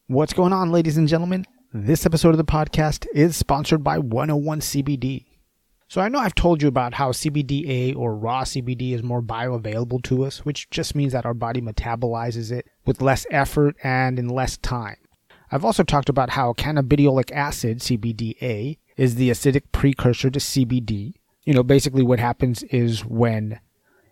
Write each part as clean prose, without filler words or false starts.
What's going on, ladies and gentlemen? This episode of the podcast is sponsored by 101 CBD. So I know I've told you about how CBDA or raw CBD is more bioavailable to us, which just means that our body metabolizes it with less effort and in less time. I've also talked about how cannabidiolic acid, CBDA, is the acidic precursor to CBD. Basically what happens is when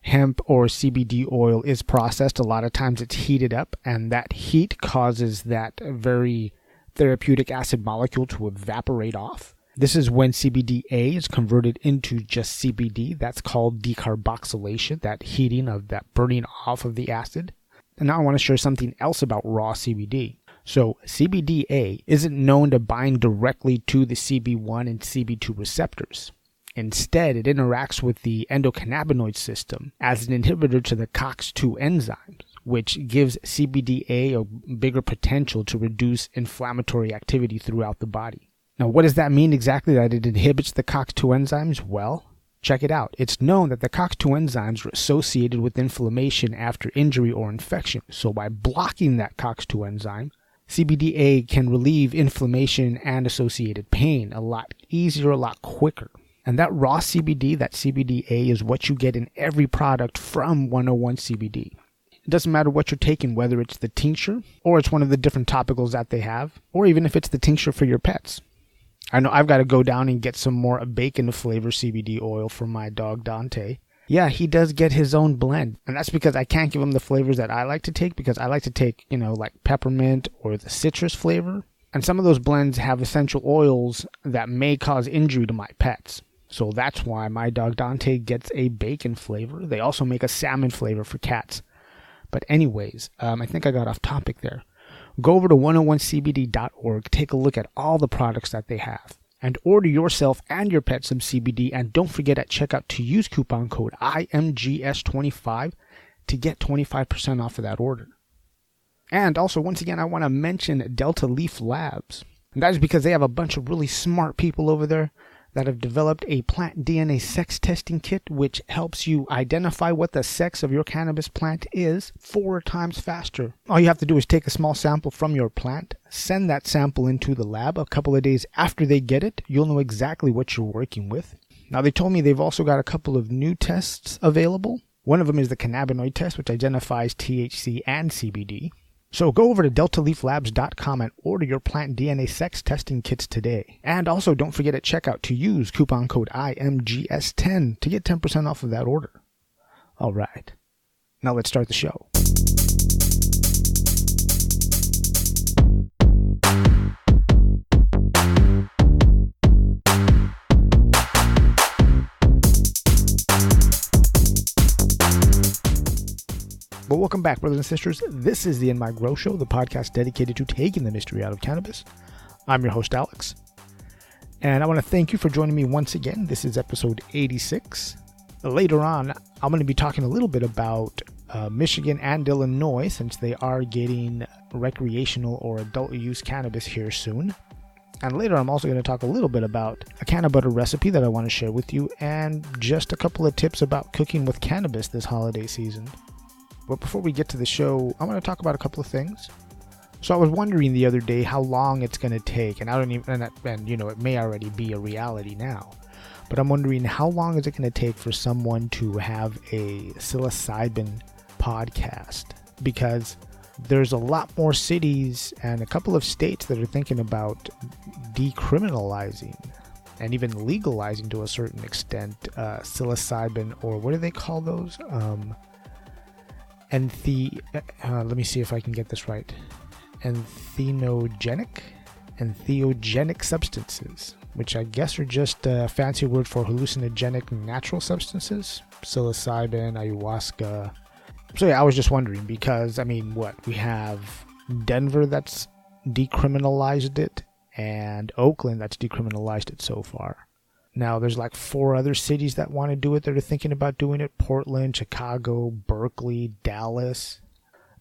hemp or CBD oil is processed, a lot of times it's heated up, and that heat causes that very therapeutic acid molecule to evaporate off. This is when CBDA is converted into just CBD. That's called decarboxylation, that heating of that burning off of the acid. And now I want to share something else about raw CBD. So CBDA isn't known to bind directly to the CB1 and CB2 receptors. Instead, it interacts with the endocannabinoid system as an inhibitor to the COX-2 enzymes, which gives CBDA a bigger potential to reduce inflammatory activity throughout the body. Now, what does that mean exactly, that it inhibits the COX-2 enzymes? Well, check it out. It's known that the COX-2 enzymes are associated with inflammation after injury or infection. So by blocking that COX-2 enzyme, CBDA can relieve inflammation and associated pain a lot easier, a lot quicker. And that raw CBD, that CBDA, is what you get in every product from 101 CBD. It doesn't matter what you're taking, whether it's the tincture, or it's one of the different topicals that they have, or even if it's the tincture for your pets. I know I've got to go down and get some more bacon flavor CBD oil for my dog Dante. Yeah, he does get his own blend. And that's because I can't give him the flavors that I like to take, because I like to take, like peppermint or the citrus flavor. And some of those blends have essential oils that may cause injury to my pets. So that's why my dog Dante gets a bacon flavor. They also make a salmon flavor for cats. But anyways, I think I got off topic there. Go over to 101cbd.org, take a look at all the products that they have, and order yourself and your pet some CBD. And don't forget at checkout to use coupon code IMGS25 to get 25% off of that order. And also, once again, I want to mention Delta Leaf Labs. And that is because they have a bunch of really smart people over there that have developed a plant DNA sex testing kit, which helps you identify what the sex of your cannabis plant is 4 times faster. All you have to do is take a small sample from your plant, send that sample into the lab. A couple of days after they get it, you'll know exactly what you're working with. Now, they told me they've also got a couple of new tests available. One of them is the cannabinoid test, which identifies THC and CBD. So go over to deltaleaflabs.com and order your plant DNA sex testing kits today. And also don't forget at checkout to use coupon code IMGS10 to get 10% off of that order. All right, now let's start the show. Well, welcome back, brothers and sisters. This is the In My Grow Show, the podcast dedicated to taking the mystery out of cannabis. I'm your host, Alex. And I want to thank you for joining me once again. This is episode 86. Later on, I'm going to be talking a little bit about Michigan and Illinois, since they are getting recreational or adult use cannabis here soon. And later, I'm also going to talk a little bit about a Cannabutter recipe that I want to share with you, and just a couple of tips about cooking with cannabis this holiday season. But before we get to the show, I want to talk about a couple of things. So I was wondering the other day how long it's going to take, and it may already be a reality now, but I'm wondering how long is it going to take for someone to have a psilocybin podcast? Because there's a lot more cities and a couple of states that are thinking about decriminalizing and even legalizing to a certain extent psilocybin, or what do they call those? Let me see if I can get this right. Entheogenic substances, which I guess are just a fancy word for hallucinogenic natural substances. Psilocybin, ayahuasca. So yeah, I was just wondering because, we have Denver that's decriminalized it, and Oakland that's decriminalized it so far. Now, there's like 4 other cities that want to do it that are thinking about doing it. Portland, Chicago, Berkeley, Dallas.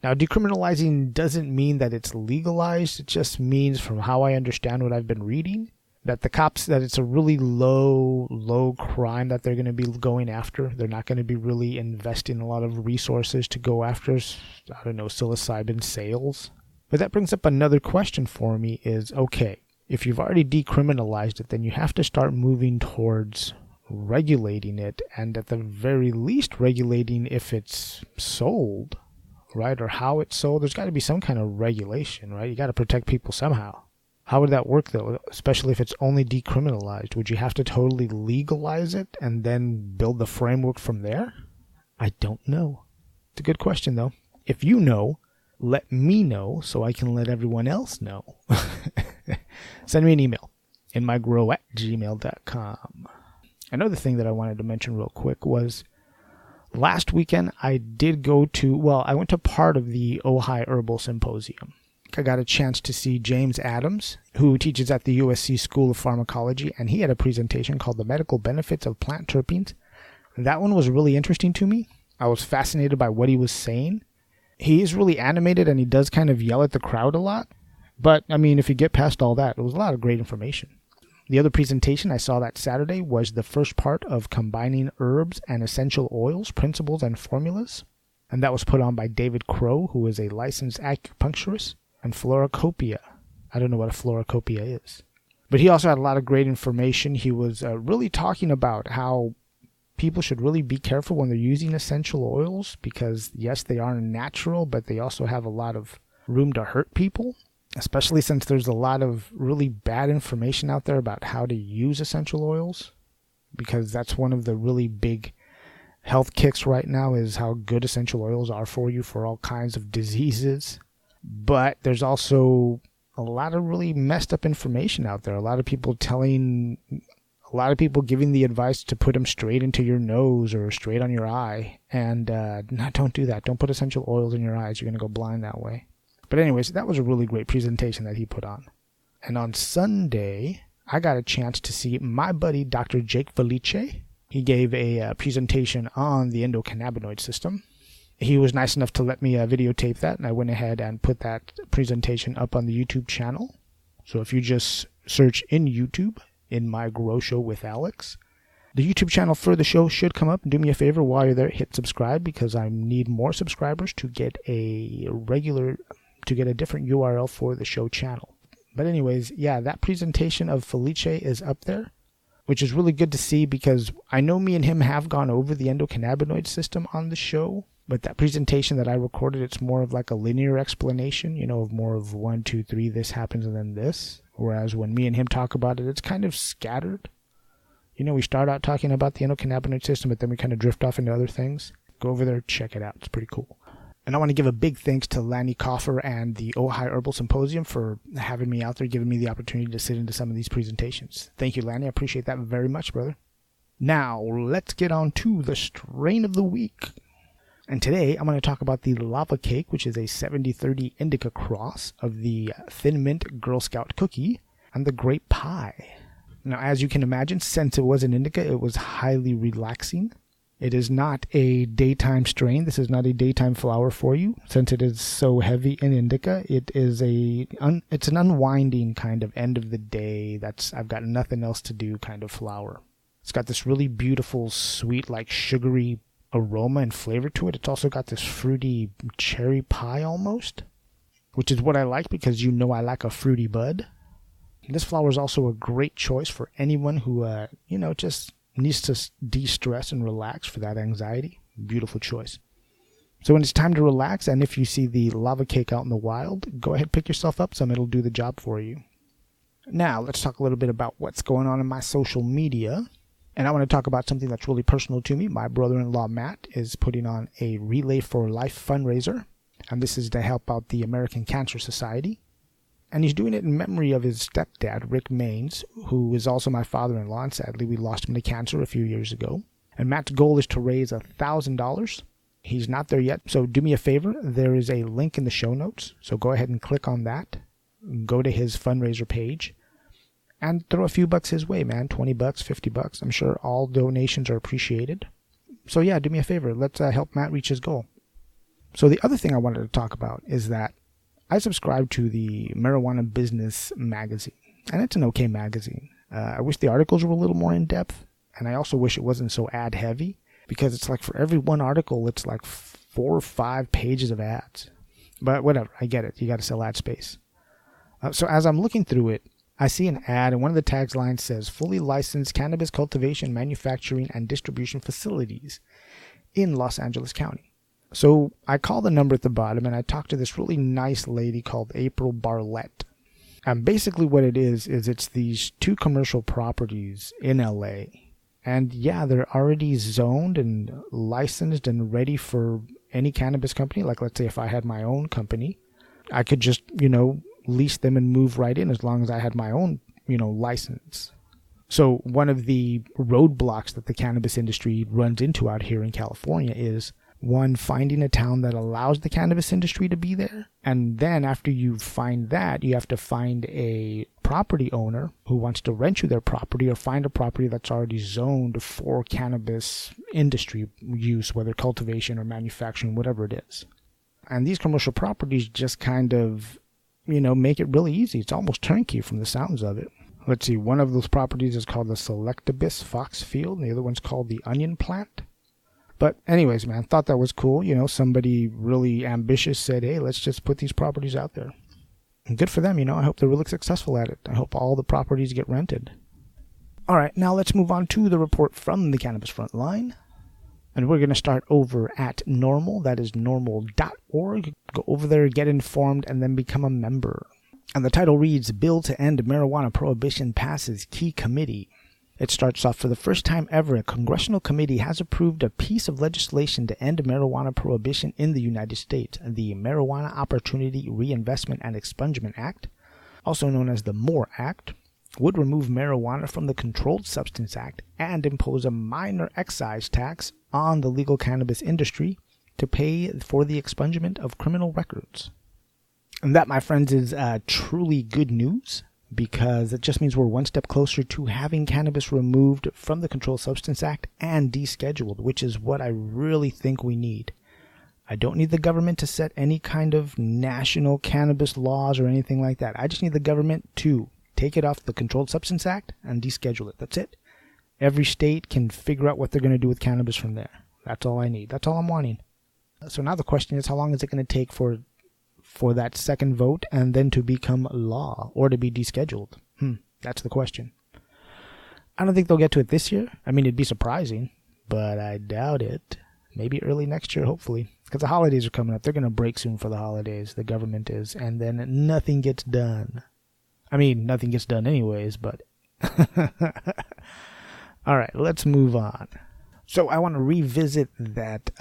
Now, decriminalizing doesn't mean that it's legalized. It just means, from how I understand what I've been reading, that it's a really low crime that they're going to be going after. They're not going to be really investing a lot of resources to go after, psilocybin sales. But that brings up another question for me is, okay, if you've already decriminalized it, then you have to start moving towards regulating it, and at the very least regulating if it's sold, right? Or how it's sold. There's got to be some kind of regulation, right? You got to protect people somehow. How would that work, though, especially if it's only decriminalized? Would you have to totally legalize it and then build the framework from there? I don't know. It's a good question, though. If you know, let me know so I can let everyone else know. Send me an email, inmygrow@gmail.com. Another thing that I wanted to mention real quick was last weekend I went to part of the Ojai Herbal Symposium. I got a chance to see James Adams, who teaches at the USC School of Pharmacology, and he had a presentation called The Medical Benefits of Plant Terpenes. That one was really interesting to me. I was fascinated by what he was saying. He is really animated and he does kind of yell at the crowd a lot. But, I mean, if you get past all that, it was a lot of great information. The other presentation I saw that Saturday was the first part of Combining Herbs and Essential Oils, Principles and Formulas. And that was put on by David Crow, who is a licensed acupuncturist, and Floracopia. I don't know what a Floracopia is. But he also had a lot of great information. He was really talking about how people should really be careful when they're using essential oils because, yes, they are natural, but they also have a lot of room to hurt people, especially since there's a lot of really bad information out there about how to use essential oils, because that's one of the really big health kicks right now is how good essential oils are for you for all kinds of diseases. But there's also a lot of really messed up information out there. A lot of people giving the advice to put them straight into your nose or straight on your eye. And no, don't do that. Don't put essential oils in your eyes. You're going to go blind that way. But anyways, that was a really great presentation that he put on. And on Sunday, I got a chance to see my buddy, Dr. Jake Felice. He gave a presentation on the endocannabinoid system. He was nice enough to let me videotape that, and I went ahead and put that presentation up on the YouTube channel. So if you just search in YouTube, In My Grow Show with Alex, the YouTube channel for the show should come up. Do me a favor while you're there, hit subscribe, because I need more subscribers to get a different URL for the show channel. But anyways, yeah, that presentation of Felice is up there, which is really good to see because I know me and him have gone over the endocannabinoid system on the show, but that presentation that I recorded, it's more of like a linear explanation, of more of 1, 2, 3, this happens and then this. Whereas when me and him talk about it, it's kind of scattered. We start out talking about the endocannabinoid system, but then we kind of drift off into other things. Go over there, check it out. It's pretty cool. And I want to give a big thanks to Lanny Coffer and the Ojai Herbal Symposium for having me out there, giving me the opportunity to sit into some of these presentations. Thank you, Lanny. I appreciate that very much, brother. Now, let's get on to the strain of the week. And today, I'm going to talk about the Lava Cake, which is a 70-30 Indica cross of the Thin Mint Girl Scout cookie and the Grape Pie. Now, as you can imagine, since it was an Indica, it was highly relaxing. It is not a daytime strain. This is not a daytime flower for you. Since it is so heavy in Indica, it's an unwinding kind of end of the day. I've got nothing else to do kind of flower. It's got this really beautiful, sweet, like sugary aroma and flavor to it. It's also got this fruity cherry pie almost, which is what I like because I like a fruity bud. This flower is also a great choice for anyone who, just needs to de-stress and relax for that anxiety. Beautiful choice. So when it's time to relax, and if you see the Lava Cake out in the wild, go ahead, pick yourself up some. It'll do the job for you. Now, let's talk a little bit about what's going on in my social media. And I want to talk about something that's really personal to me. My brother-in-law, Matt, is putting on a Relay for Life fundraiser. And this is to help out the American Cancer Society. And he's doing it in memory of his stepdad, Rick Maines, who is also my father-in-law. And sadly, we lost him to cancer a few years ago. And Matt's goal is to raise $1,000. He's not there yet. So do me a favor. There is a link in the show notes. So go ahead and click on that. Go to his fundraiser page. And throw a few bucks his way, man. $20, $50. I'm sure all donations are appreciated. So yeah, do me a favor. Let's help Matt reach his goal. So the other thing I wanted to talk about is that I subscribe to the Marijuana Business magazine. And it's an okay magazine. I wish the articles were a little more in-depth. And I also wish it wasn't so ad-heavy. Because it's like for every one article, it's like 4 or 5 pages of ads. But whatever, I get it. You got to sell ad space. So as I'm looking through it, I see an ad, and one of the taglines says, fully licensed cannabis cultivation, manufacturing, and distribution facilities in Los Angeles County. So I call the number at the bottom, and I talk to this really nice lady called April Barlett. And basically what it is it's these 2 commercial properties in LA. And yeah, they're already zoned and licensed and ready for any cannabis company. Like, let's say if I had my own company, I could just, lease them and move right in as long as I had my own, license. So one of the roadblocks that the cannabis industry runs into out here in California is, one, finding a town that allows the cannabis industry to be there. And then after you find that, you have to find a property owner who wants to rent you their property, or find a property that's already zoned for cannabis industry use, whether cultivation or manufacturing, whatever it is. And these commercial properties just kind of, make it really easy. It's almost turnkey from the sounds of it. Let's see, one of those properties is called the Selectabis Fox Field, and the other one's called the Onion Plant. But anyways, man, thought that was cool. Somebody really ambitious said, hey, let's just put these properties out there. And good for them, I hope they're really successful at it. I hope all the properties get rented. All right, now let's move on to the report from the Cannabis Frontline. And we're going to start over at NORML, that is normal.org. Go over there, get informed, and then become a member. And the title reads, Bill to End Marijuana Prohibition Passes Key Committee. It starts off, for the first time ever, a congressional committee has approved a piece of legislation to end marijuana prohibition in the United States, the Marijuana Opportunity Reinvestment and Expungement Act, also known as the MORE Act, would remove marijuana from the Controlled Substance Act and impose a minor excise tax on the legal cannabis industry to pay for the expungement of criminal records. And that, my friends, is truly good news, because it just means we're one step closer to having cannabis removed from the Controlled Substance Act and descheduled, which is what I really think we need. I don't need the government to set any kind of national cannabis laws or anything like that. I just need the government to take it off the Controlled Substance Act and deschedule it. That's it. Every state can figure out what they're going to do with cannabis from there. That's all I need. That's all I'm wanting. So now the question is, how long is it going to take for that second vote and then to become law or to be descheduled? That's the question. I don't think they'll get to it this year. I mean, it'd be surprising, but I doubt it. Maybe early next year, hopefully. Because the holidays are coming up. They're going to break soon for the holidays. The government is. And then nothing gets done. I mean, nothing gets done anyways, but... All right, let's move on. So I want to revisit that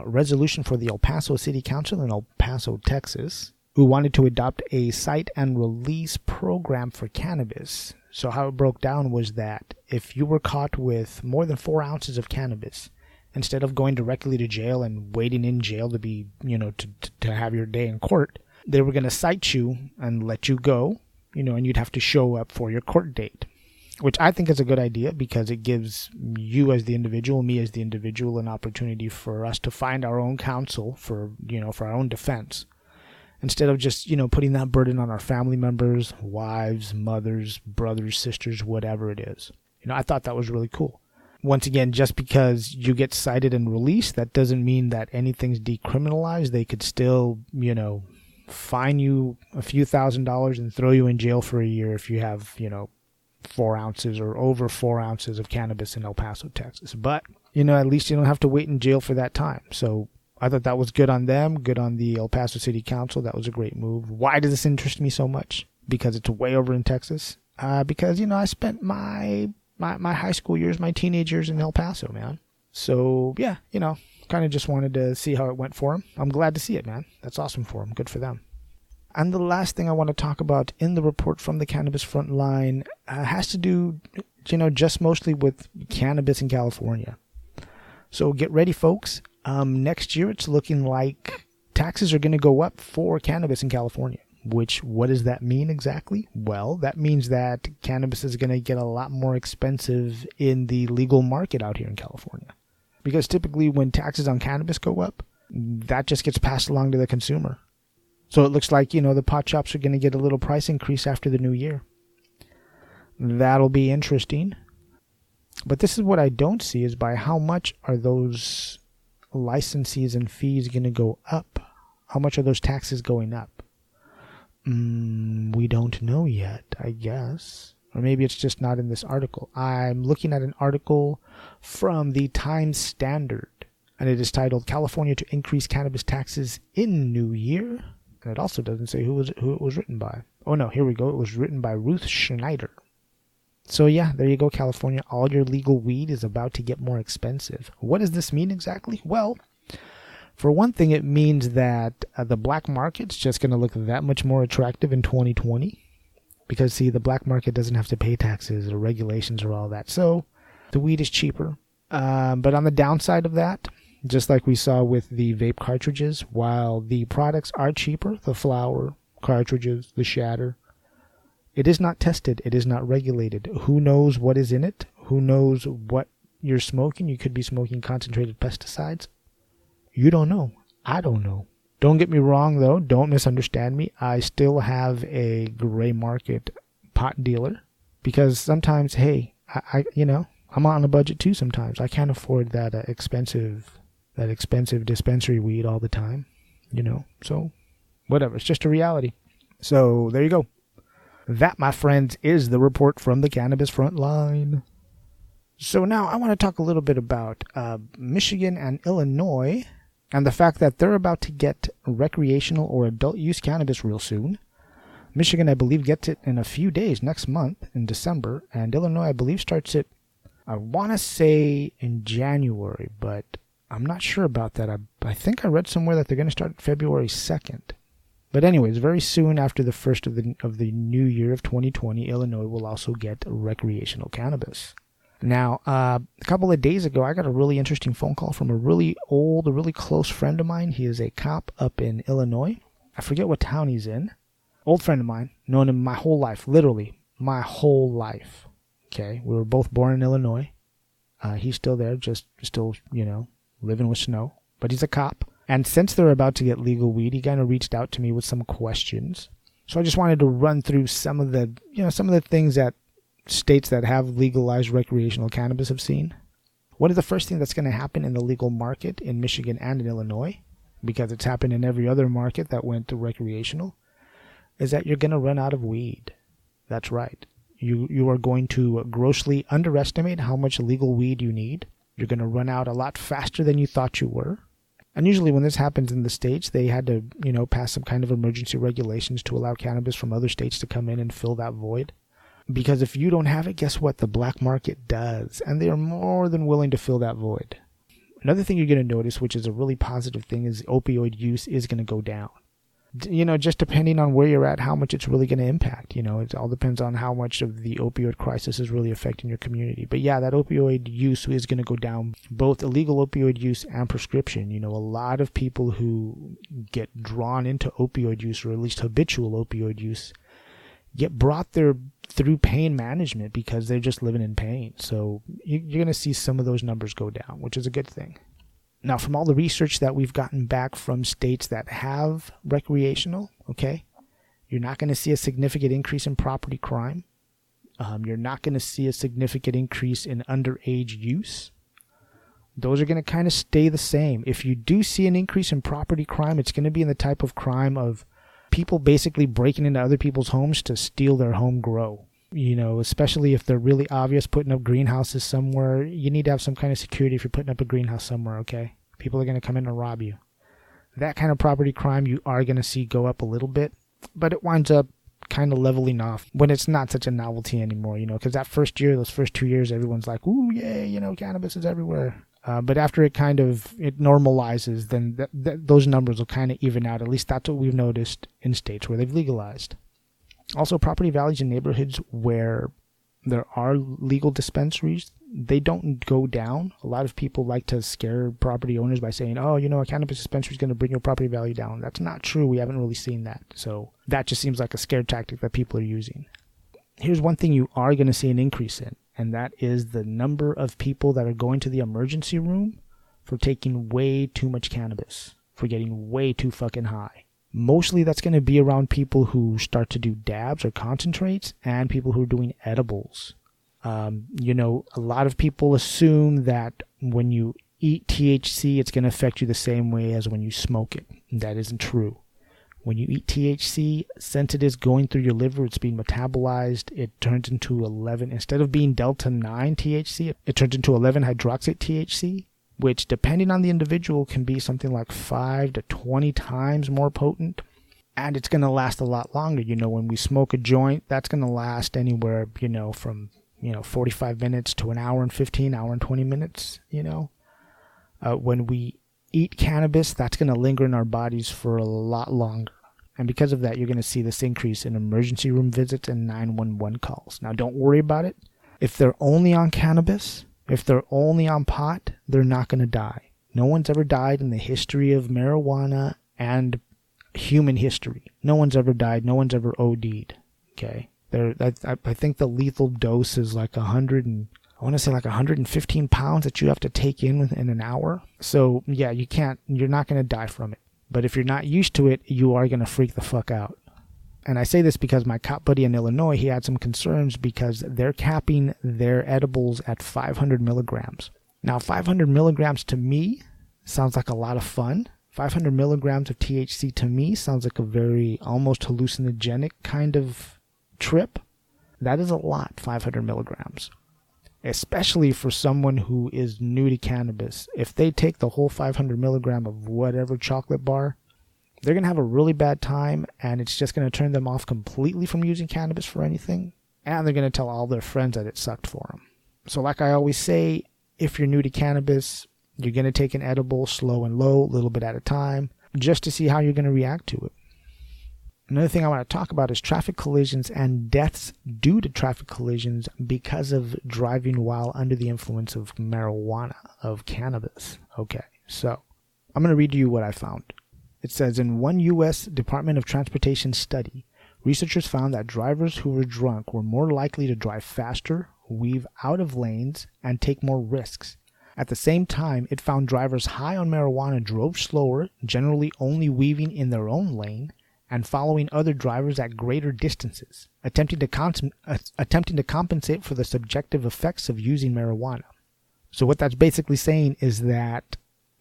resolution for the El Paso City Council in El Paso, Texas, who wanted to adopt a cite and release program for cannabis. So how it broke down was that if you were caught with more than 4 ounces of cannabis, instead of going directly to jail and waiting in jail to be, to have your day in court, they were going to cite you and let you go, and you'd have to show up for your court date. Which I think is a good idea, because it gives you as the individual, me as the individual, an opportunity for us to find our own counsel for our own defense. Instead of just, putting that burden on our family members, wives, mothers, brothers, sisters, whatever it is. I thought that was really cool. Once again, just because you get cited and released, that doesn't mean that anything's decriminalized. They could still, fine you a few $1,000s and throw you in jail for a year if you have, 4 ounces or over 4 ounces of cannabis in El Paso, Texas. But, at least you don't have to wait in jail for that time. So I thought that was good on them, good on the El Paso City Council. That was a great move. Why does this interest me so much? Because it's way over in Texas. Because, I spent my high school years, my teenage years in El Paso, man. So, yeah, kind of just wanted to see how it went for them. I'm glad to see it, man. That's awesome for them. Good for them. And the last thing I want to talk about in the report from the Cannabis Frontline has to do, just mostly with cannabis in California. So get ready, folks. Next year, it's looking like taxes are going to go up for cannabis in California. What does that mean exactly? Well, that means that cannabis is going to get a lot more expensive in the legal market out here in California. Because typically when taxes on cannabis go up, that just gets passed along to the consumer. So it looks like, the pot shops are going to get a little price increase after the new year. That'll be interesting. But this is what I don't see, is by how much are those licenses and fees going to go up How much are those taxes going up? We don't know yet, I guess. Or maybe it's just not in this article. I'm looking at an article from the Times Standard, and it is titled California to Increase Cannabis Taxes in New Year. And it also doesn't say who it was written by. Oh no, here we go. It was written by Ruth Schneider. So yeah, there you go, California. All your legal weed is about to get more expensive. What does this mean exactly? Well, for one thing, it means that the black market's just going to look that much more attractive in 2020. Because, see, the black market doesn't have to pay taxes or regulations or all that. So the weed is cheaper. But on the downside of that, just like we saw with the vape cartridges, while the products are cheaper, the flower, cartridges, the shatter, it is not tested. It is not regulated. Who knows what is in it? Who knows what you're smoking? You could be smoking concentrated pesticides. You don't know. I don't know. Don't get me wrong, though. Don't misunderstand me. I still have a gray market pot dealer because sometimes, hey, I'm on a budget too sometimes. I can't afford that expensive dispensary weed all the time, So, whatever. It's just a reality. So, there you go. That, my friends, is the report from the Cannabis Front Line. So now I want to talk a little bit about Michigan and Illinois and the fact that they're about to get recreational or adult use cannabis real soon. Michigan, I believe, gets it in a few days next month in December, and Illinois, I believe, starts it, I want to say in January, but I'm not sure about that. I think I read somewhere that they're going to start February 2nd. But anyways, very soon after the first of the new year of 2020, Illinois will also get recreational cannabis. Now, a couple of days ago, I got a really interesting phone call from a really close friend of mine. He is a cop up in Illinois. I forget what town he's in. Old friend of mine, known him my whole life, literally my whole life. Okay, we were both born in Illinois. He's still there, still living with snow. But he's a cop. And since they're about to get legal weed, he kind of reached out to me with some questions. So I just wanted to run through some of the things that states that have legalized recreational cannabis have seen. What is the first thing that's going to happen in the legal market in Michigan and in Illinois, because it's happened in every other market that went to recreational, is that you're going to run out of weed. That's right. You are going to grossly underestimate how much legal weed you need. You're going to run out a lot faster than you thought you were. And usually when this happens in the States, they had to, pass some kind of emergency regulations to allow cannabis from other states to come in and fill that void. Because if you don't have it, guess what? The black market does. And they are more than willing to fill that void. Another thing you're going to notice, which is a really positive thing, is opioid use is going to go down. Just depending on where you're at, how much it's really going to impact. It all depends on how much of the opioid crisis is really affecting your community. But yeah, that opioid use is going to go down, both illegal opioid use and prescription. A lot of people who get drawn into opioid use, or at least habitual opioid use, get brought there through pain management because they're just living in pain. So you're going to see some of those numbers go down, which is a good thing. Now, from all the research that we've gotten back from states that have recreational, okay, you're not going to see a significant increase in property crime. You're not going to see a significant increase in underage use. Those are going to kind of stay the same. If you do see an increase in property crime, it's going to be in the type of crime of people basically breaking into other people's homes to steal their home grow. Especially if they're really obvious, putting up greenhouses somewhere. You need to have some kind of security if you're putting up a greenhouse somewhere, okay? People are going to come in and rob you. That kind of property crime you are going to see go up a little bit, but it winds up kind of leveling off when it's not such a novelty anymore, because that first year, those first 2 years, everyone's like, ooh, yay, cannabis is everywhere. But after it normalizes, then those numbers will kind of even out. At least that's what we've noticed in states where they've legalized. Also, property values in neighborhoods where there are legal dispensaries, they don't go down. A lot of people like to scare property owners by saying, oh, a cannabis dispensary is going to bring your property value down. That's not true. We haven't really seen that. So that just seems like a scare tactic that people are using. Here's one thing you are going to see an increase in, and that is the number of people that are going to the emergency room for taking way too much cannabis, for getting way too fucking high. Mostly that's going to be around people who start to do dabs or concentrates and people who are doing edibles. A lot of people assume that when you eat THC, it's going to affect you the same way as when you smoke it. That isn't true. When you eat THC, since it is going through your liver, it's being metabolized, it turns into 11, instead of being delta 9 THC, it turns into 11 hydroxy THC, which depending on the individual can be something like 5 to 20 times more potent. And it's going to last a lot longer. When we smoke a joint, that's going to last anywhere, from, 45 minutes to an hour and 15, hour and 20 minutes, When we eat cannabis, that's going to linger in our bodies for a lot longer. And because of that, you're going to see this increase in emergency room visits and 911 calls. Now, don't worry about it. If they're only on cannabis, if they're only on pot, they're not going to die. No one's ever died in the history of marijuana and human history. No one's ever died. No one's ever OD'd. Okay? I think the lethal dose is like 115 pounds that you have to take in within an hour. So yeah, you're not going to die from it. But if you're not used to it, you are going to freak the fuck out. And I say this because my cop buddy in Illinois, he had some concerns because they're capping their edibles at 500 milligrams. Now 500 milligrams to me sounds like a lot of fun. 500 milligrams of THC to me sounds like a very almost hallucinogenic kind of trip. That is a lot, 500 milligrams. Especially for someone who is new to cannabis. If they take the whole 500 milligram of whatever chocolate bar, they're going to have a really bad time, and it's just going to turn them off completely from using cannabis for anything. And they're going to tell all their friends that it sucked for them. So like I always say, if you're new to cannabis, you're going to take an edible slow and low, a little bit at a time, just to see how you're going to react to it. Another thing I want to talk about is traffic collisions and deaths due to traffic collisions because of driving while under the influence of marijuana, of cannabis. Okay, so I'm going to read to you what I found. It says, in one U.S. Department of Transportation study, researchers found that drivers who were drunk were more likely to drive faster, weave out of lanes, and take more risks. At the same time, it found drivers high on marijuana drove slower, generally only weaving in their own lane, and following other drivers at greater distances, attempting to compensate for the subjective effects of using marijuana. So what that's basically saying is that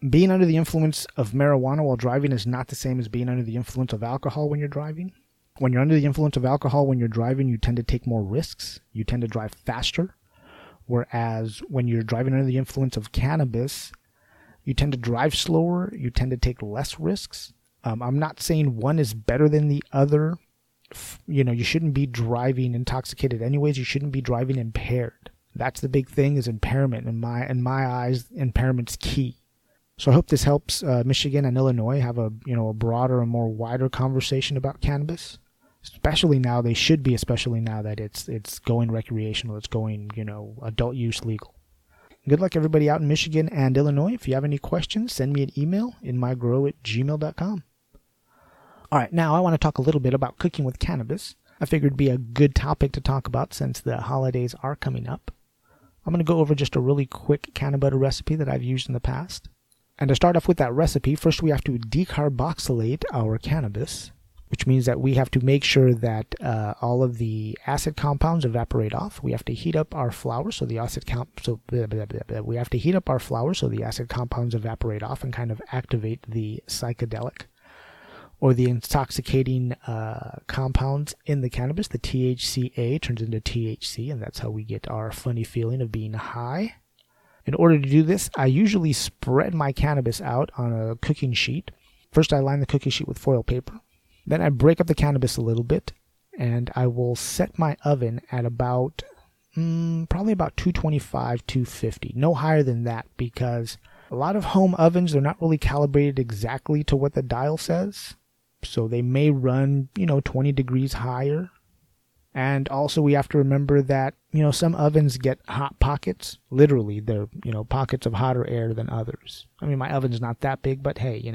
being under the influence of marijuana while driving is not the same as being under the influence of alcohol when you're driving. When you're under the influence of alcohol when you're driving, you tend to take more risks. You tend to drive faster. Whereas when you're driving under the influence of cannabis, you tend to drive slower. You tend to take less risks. I'm not saying one is better than the other. You shouldn't be driving intoxicated anyways. You shouldn't be driving impaired. That's the big thing, is impairment. In my eyes, impairment's key. So I hope this helps Michigan and Illinois have a broader and more wider conversation about cannabis. Especially now that it's going recreational. It's going, adult use legal. Good luck everybody out in Michigan and Illinois. If you have any questions, send me an email in mygrow@gmail.com. All right, now I want to talk a little bit about cooking with cannabis. I figured it'd be a good topic to talk about since the holidays are coming up. I'm going to go over just a really quick Cannabutter recipe that I've used in the past. And to start off with that recipe, first we have to decarboxylate our cannabis, which means that we have to make sure that all of the acid compounds evaporate off. We have to heat up our flour so the acid compounds evaporate off and kind of activate the psychedelic or the intoxicating compounds in the cannabis. The THCA turns into THC, and that's how we get our funny feeling of being high. In order to do this, I usually spread my cannabis out on a cooking sheet. First, I line the cookie sheet with foil paper. Then I break up the cannabis a little bit, and I will set my oven at about, probably about 225, 250. No higher than that, because a lot of home ovens, they're not really calibrated exactly to what the dial says. So they may run, 20 degrees higher. And also we have to remember that, some ovens get hot pockets. Literally, they're, pockets of hotter air than others. I mean, my oven's not that big, but hey,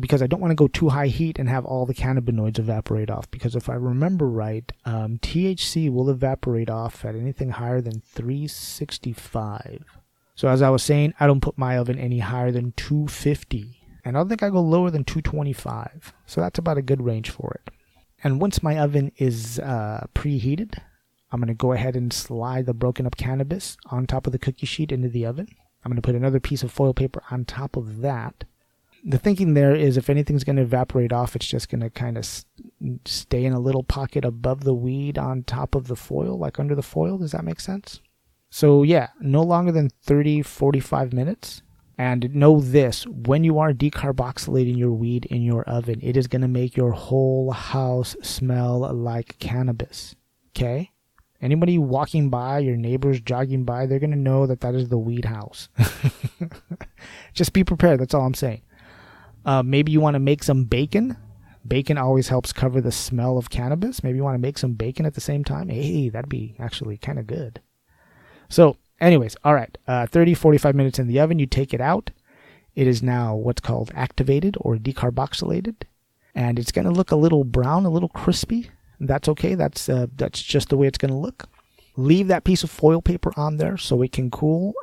because I don't want to go too high heat and have all the cannabinoids evaporate off. Because if I remember right, THC will evaporate off at anything higher than 365. So as I was saying, I don't put my oven any higher than 250. And I don't think I go lower than 225. So that's about a good range for it. And once my oven is preheated, I'm going to go ahead and slide the broken up cannabis on top of the cookie sheet into the oven. I'm going to put another piece of foil paper on top of that. the thinking there is if anything's going to evaporate off, it's just going to kind of stay in a little pocket above the weed on top of the foil, like under the foil. Does that make sense? So yeah, no longer than 30-45 minutes. And know this, when you are decarboxylating your weed in your oven, it is going to make your whole house smell like cannabis. Okay? Anybody walking by, your neighbors jogging by, they're going to know that that is the weed house. Just be prepared. That's all I'm saying. Maybe you want to make some bacon. Bacon always helps cover the smell of cannabis. Maybe you want to make some bacon at the same time. Hey, that'd be actually kind of good. So, anyways, all right. 30-45 minutes in the oven. You take it out. It is now what's called activated or decarboxylated. And it's going to look a little brown, a little crispy. That's okay. That's just the way it's going to look. Leave that piece of foil paper on there so it can cool.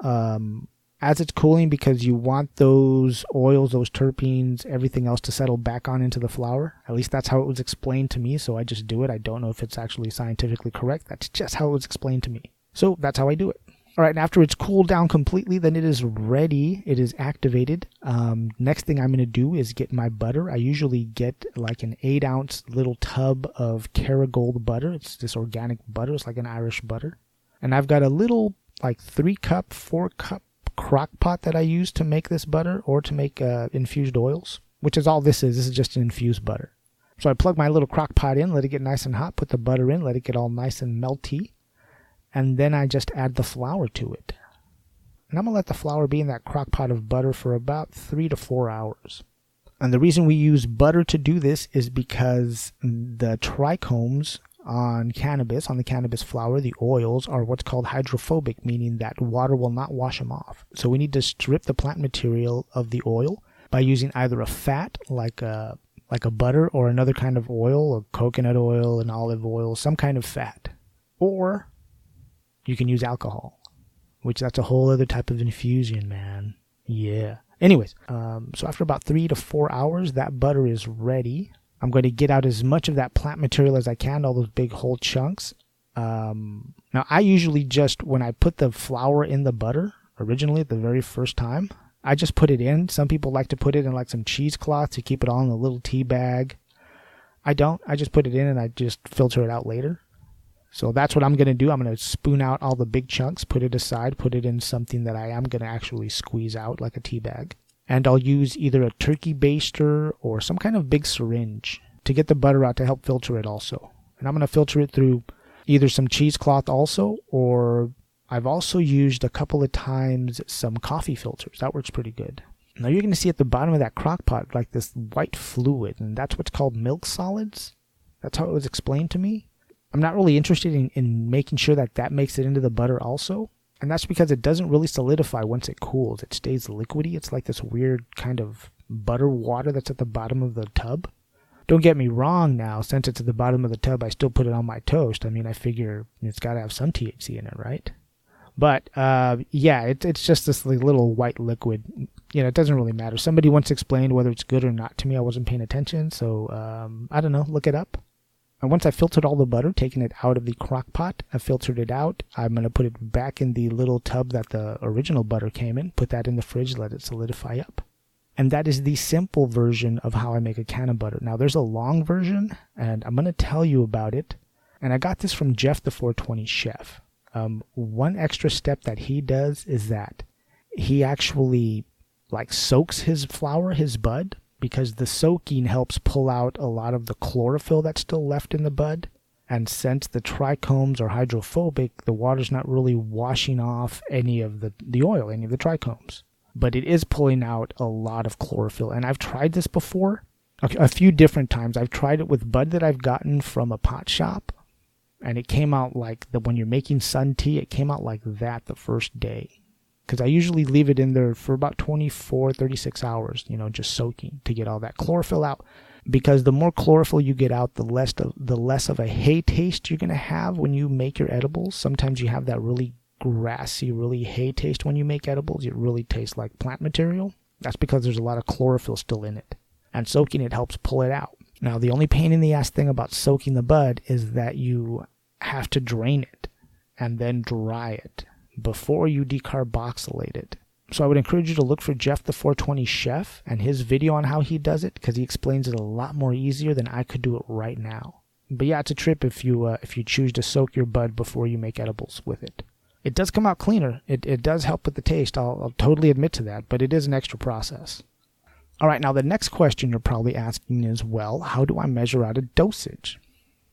As it's cooling, because you want those oils, those terpenes, everything else to settle back on into the flour. At least that's how it was explained to me, so I just do it. I don't know if it's actually scientifically correct. That's just how it was explained to me. So that's how I do it. All right, and after it's cooled down completely, then it is ready. It is activated. Next thing I'm going to do is get my butter. I usually get like an 8-ounce little tub of Kerrygold butter. It's this organic butter. It's like an Irish butter. And I've got a little like 3-cup, 4-cup crock pot that I use to make this butter or to make infused oils, which is all this is. This is just an infused butter. So I plug my little crock pot in, let it get nice and hot, put the butter in, let it get all nice and melty, and then I just add the flour to it. And I'm going to let the flour be in that crock pot of butter for about 3 to 4 hours. And the reason we use butter to do this is because the trichomes on cannabis, on the cannabis flower, the oils are what's called hydrophobic, meaning that water will not wash them off. So we need to strip the plant material of the oil by using either a fat, like a butter, or another kind of oil, or coconut oil, and olive oil, some kind of fat. Or you can use alcohol, which that's a whole other type of infusion, man. Yeah. Anyways, so after about 3 to 4 hours, that butter is ready. I'm going to get out as much of that plant material as I can, all those big whole chunks. Now, I usually just, when I put the flour in the butter, originally the very first time, I just put it in. Some people like to put it in like some cheesecloth to keep it all in a little tea bag. I don't. I just put it in and I just filter it out later. So that's what I'm going to do. I'm going to spoon out all the big chunks, put it aside, put it in something that I am going to actually squeeze out like a tea bag. And I'll use either a turkey baster or some kind of big syringe to get the butter out to help filter it also. And I'm going to filter it through either some cheesecloth also, or I've also used a couple of times some coffee filters. That works pretty good. Now you're going to see at the bottom of that crock pot like this white fluid, and that's what's called milk solids. That's how it was explained to me. I'm not really interested in making sure that that makes it into the butter also. And that's because it doesn't really solidify once it cools. It stays liquidy. It's like this weird kind of butter water that's at the bottom of the tub. Don't get me wrong now. Since it's at the bottom of the tub, I still put it on my toast. I mean, I figure it's got to have some THC in it, right? But, yeah, it's just this like little white liquid. You know, it doesn't really matter. Somebody once explained whether it's good or not to me. I wasn't paying attention. So, I don't know. Look it up. And once I filtered all the butter, taking it out of the crock pot, I filtered it out. I'm going to put it back in the little tub that the original butter came in, put that in the fridge, let it solidify up. And that is the simple version of how I make a Cannabutter. Now, there's a long version, and I'm going to tell you about it. And I got this from Jeff the 420 Chef. One extra step that he does is that he actually like soaks his flour, his bud, because the soaking helps pull out a lot of the chlorophyll that's still left in the bud. And since the trichomes are hydrophobic, the water's not really washing off any of the oil, any of the trichomes. But it is pulling out a lot of chlorophyll. And I've tried this before, a few different times. I've tried it with bud that I've gotten from a pot shop. And it came out like, when you're making sun tea, it came out like that the first day. Because I usually leave it in there for about 24, 36 hours, you know, just soaking to get all that chlorophyll out. Because the more chlorophyll you get out, the less of a hay taste you're going to have when you make your edibles. Sometimes you have that really grassy, really hay taste when you make edibles. It really tastes like plant material. That's because there's a lot of chlorophyll still in it. And soaking it helps pull it out. Now, the only pain in the ass thing about soaking the bud is that you have to drain it and then dry it before you decarboxylate it. So I would encourage you to look for Jeff the 420 Chef and his video on how he does it, because he explains it a lot more easier than I could do it right now. But yeah, it's a trip if you choose to soak your bud before you make edibles with it. It does come out cleaner. It does help with the taste. I'll totally admit to that, but it is an extra process. All right, now the next question you're probably asking is, well, how do I measure out a dosage?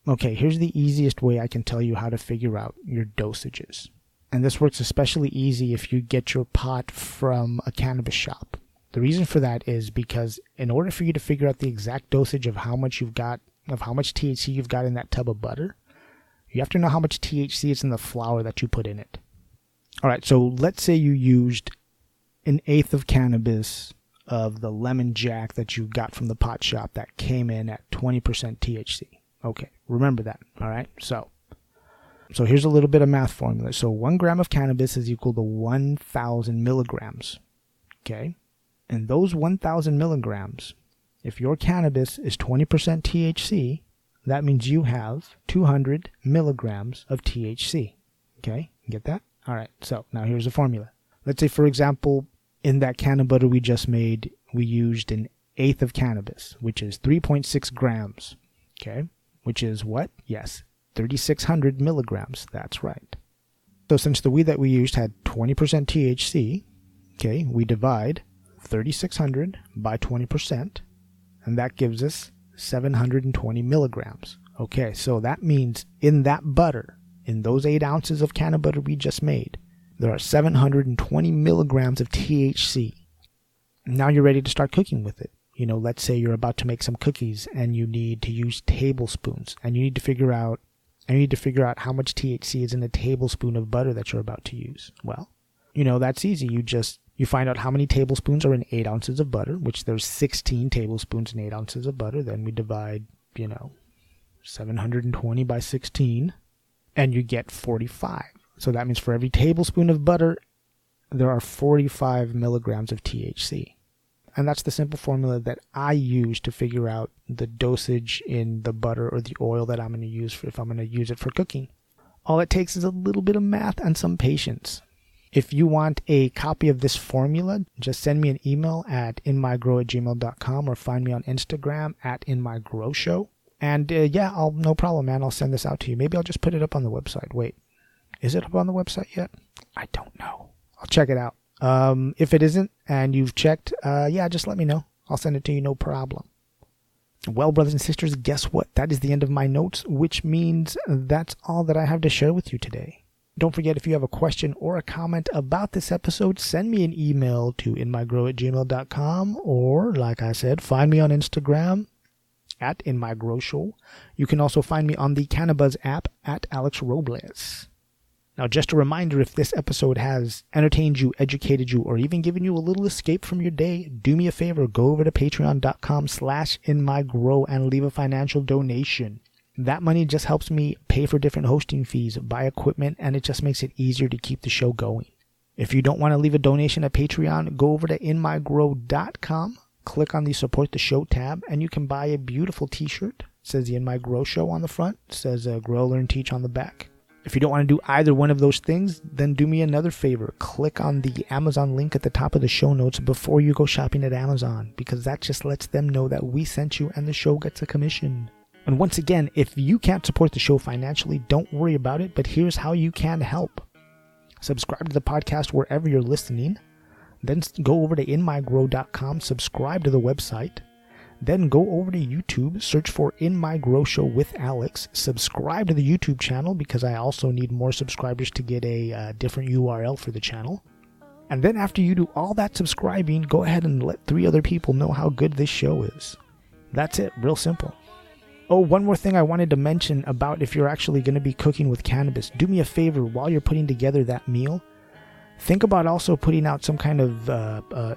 Okay, here's the easiest way I can tell you how to figure out your dosages. And this works especially easy if you get your pot from a cannabis shop. The reason for that is because in order for you to figure out the exact dosage of how much THC you've got in that tub of butter, you have to know how much THC is in the flower that you put in it. All right, so let's say you used 1/8 of cannabis of the lemon jack that you got from the pot shop that came in at 20% THC. Okay, remember that, all right? So here's a little bit of math formula. So 1 gram of cannabis is equal to 1,000 milligrams, okay? And those 1,000 milligrams, if your cannabis is 20% THC, that means you have 200 milligrams of THC, okay? Get that? All right, so now here's the formula. Let's say, for example, in that Cannabutter we just made, we used 1/8 of cannabis, which is 3.6 grams, okay? Which is what? Yes, 3,600 milligrams. That's right. So since the weed that we used had 20% THC, okay, we divide 3,600 by 20%, and that gives us 720 milligrams. Okay, so that means in that butter, in those 8 ounces of Cannabutter we just made, there are 720 milligrams of THC. Now you're ready to start cooking with it. You know, let's say you're about to make some cookies and you need to use tablespoons, and you need to figure out how much THC is in a tablespoon of butter that you're about to use. Well, you know, that's easy. You find out how many tablespoons are in 8 ounces of butter, which there's 16 tablespoons in 8 ounces of butter. Then we divide, 720 by 16, and you get 45. So that means for every tablespoon of butter, there are 45 milligrams of THC. And that's the simple formula that I use to figure out the dosage in the butter or the oil that I'm going to use if I'm going to use it for cooking. All it takes is a little bit of math and some patience. If you want a copy of this formula, just send me an email at inmygrow@gmail.com or find me on Instagram at inmygrowshow. And no problem, man. I'll send this out to you. Maybe I'll just put it up on the website. Wait, is it up on the website yet? I don't know. I'll check it out. If it isn't and you've checked, just let me know. I'll send it to you, no problem. Well, brothers and sisters, guess what? That is the end of my notes, which means that's all that I have to share with you today. Don't forget, if you have a question or a comment about this episode, send me an email to inmygrow@gmail.com, or, like I said, find me on Instagram at inmygrowshow. You can also find me on the Cannabis app at Alex Robles. Now, just a reminder, if this episode has entertained you, educated you, or even given you a little escape from your day, do me a favor, go over to patreon.com/inmygrow and leave a financial donation. That money just helps me pay for different hosting fees, buy equipment, and it just makes it easier to keep the show going. If you don't want to leave a donation at Patreon, go over to inmygrow.com, click on the Support the Show tab, and you can buy a beautiful t-shirt. It says the In My Grow Show on the front. It says Grow, Learn, Teach on the back. If you don't want to do either one of those things, then do me another favor. Click on the Amazon link at the top of the show notes before you go shopping at Amazon, because that just lets them know that we sent you and the show gets a commission. And once again, if you can't support the show financially, don't worry about it, but here's how you can help. Subscribe to the podcast wherever you're listening. Then go over to inmygrow.com, subscribe to the website. Then go over to YouTube, search for In My Grow Show with Alex. Subscribe to the YouTube channel because I also need more subscribers to get a different URL for the channel. And then after you do all that subscribing, go ahead and let 3 other people know how good this show is. That's it, real simple. Oh, one more thing I wanted to mention about if you're actually going to be cooking with cannabis. Do me a favor, while you're putting together that meal, think about also putting out some kind of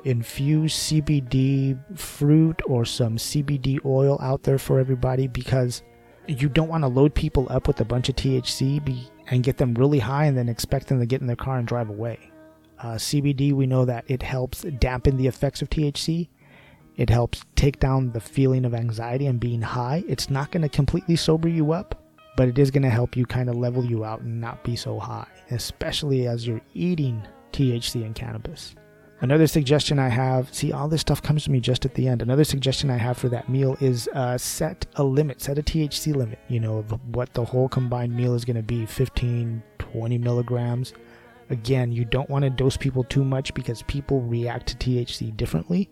infused CBD fruit or some CBD oil out there for everybody, because you don't want to load people up with a bunch of THC and get them really high and then expect them to get in their car and drive away. CBD, we know that it helps dampen the effects of THC. It helps take down the feeling of anxiety and being high. It's not going to completely sober you up, but it is going to help you kind of level you out and not be so high, especially as you're eating THC and cannabis. Another suggestion I have, see, all this stuff comes to me just at the end. Another suggestion I have for that meal is set a limit, set a THC limit, of what the whole combined meal is going to be, 15, 20 milligrams. Again, you don't want to dose people too much because people react to THC differently.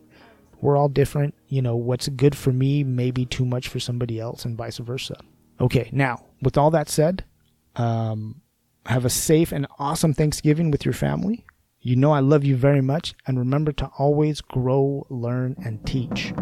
We're all different. What's good for me may be too much for somebody else and vice versa. Okay, now, with all that said, have a safe and awesome Thanksgiving with your family. I love you very much, and remember to always grow, learn, and teach.